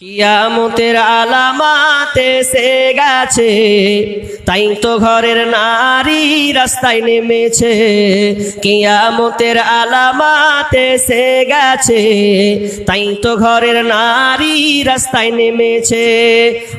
কিয়ামতের আলামাত এসে গেছে, তাই তো ঘরের নারী রাস্তায় নেমেছে। কিয়ামতের আলামাত এসে গেছে, তাই তো ঘরের নারী রাস্তায় নেমেছে।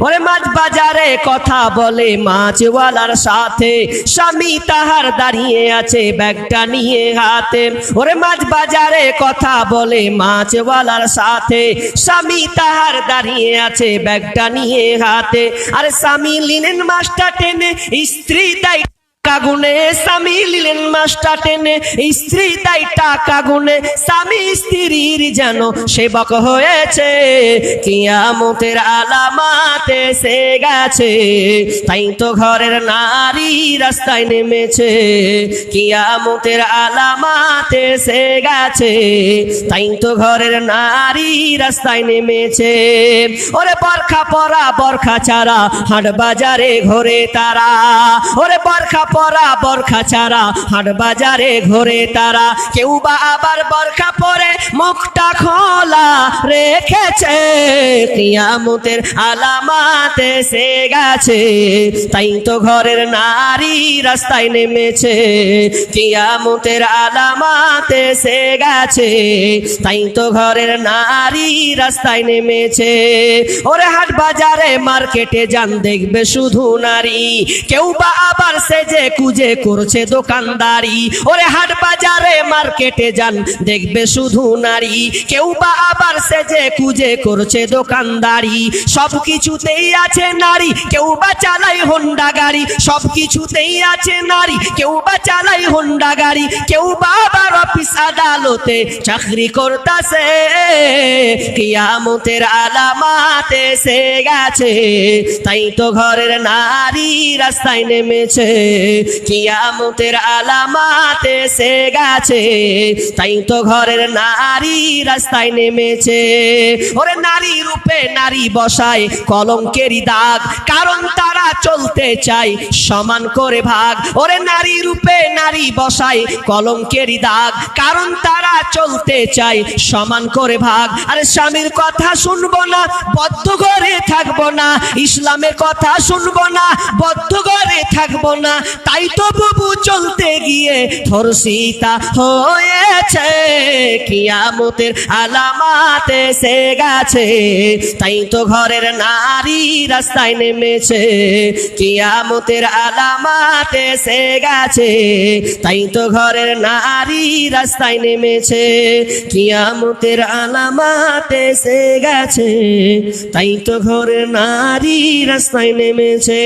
ওরে মাছ বাজারে কথা বলে মাছওয়ালার সাথে, স্বামী তাহার দাঁড়িয়ে আছে ব্যাগটা নিয়ে হাতে। ওরে মাছ বাজারে কথা বলে মাছওয়ালার সাথে, স্বামী তাহার দাঁড়িয়ে আছে ব্যাগটা নিয়ে হাতে। আরে স্বামী লিনেন মাছটা টেনে, স্ত্রী তাই টাকা গুনে। স্বামী লিলেন মাছটা টেনে, স্ত্রী তাই টাকা গুনে। স্বামী স্ত্রীর যেন সেবক হয়েছে। কিয়ামতের আলামাত এসে গেছে, তাই তো ঘরের নারী রাস্তায় নেমেছে। কিয়ামতের আলামাত এসে গেছে, তাই তো ঘরের নারী রাস্তায় নেমেছে। ওরে বরখা পরা বরখা ছাড়া হাট বাজারে ঘোরে তারা। ওরে বরখা পরা বরখা ছাড়া হাট বাজারে ঘোরে তারা। কেউ বা আবার বরখা পরে মুখটা খোলা রেখেছে। কিয়ামতের আলামাত এসে গেছে, তাই তো ঘরের নারী রাস্তায় নেমেছে। কিয়ামতের আলামাত এসে গেছে, তাই তো ঘরের নারী রাস্তায় নেমেছে। ওরে হাট বাজারে মার্কেটে যান দেখবে শুধু নারী, কেউ বা আবার সেজে কুজে করছে দোকানদারি। ওরে হাট বাজারে মার্কেটে যান দেখবে শুধু নারী, কেউ বা আবার সেজে কুজে করছে দোকানদারি। সব কিছুতেই আছে নারী, কেউ বা চালায় হোন্ডা গাড়ি। সব কিছুতেই আছে নারী, কেউ বা চালায় হোন্ডা গাড়ি। কেউ বা আবার অফিস আদালতে চাকরি করতাছে। কিয়ামতের আলামাত এসে গেছে, তাই তো ঘরের নারী রাস্তায় নেমেছে। কিয়ামতের আলামাত এসে গেছে, তাই তো ঘরের নারী রাস্তায় নেমেছে। ওরে নারী রূপে নারী বসায় কলঙ্কেরই দাগ, কারণ তারা চলতে চায় সমান করে ভাগ। ওরে নারী রূপে নারী বসায় কলঙ্কেরই দাগ, কারণ তারা চলতে চায় সমান করে ভাগ। আরে স্বামীর কথা শুনবো না, বদ্ধ ঘরে থাকবো না। ইসলামের কথা শুনবো না, বদ্ধ ঘরে থাকবো না। তাই তো বুবু চলতে গিয়ে ধর্ষিতা হয়েছে। কিয়ামতের আলামাত এসে গেছে, তাই তো ঘরের নারী রাস্তায় নেমেছে। কিয়ামতের আলামাত এসে গেছে, তাই তো ঘরের নারী রাস্তায় নেমেছে। কিয়ামতের আলামাত এসে গেছে, তাই তো ঘরের নারী রাস্তায় নেমেছে।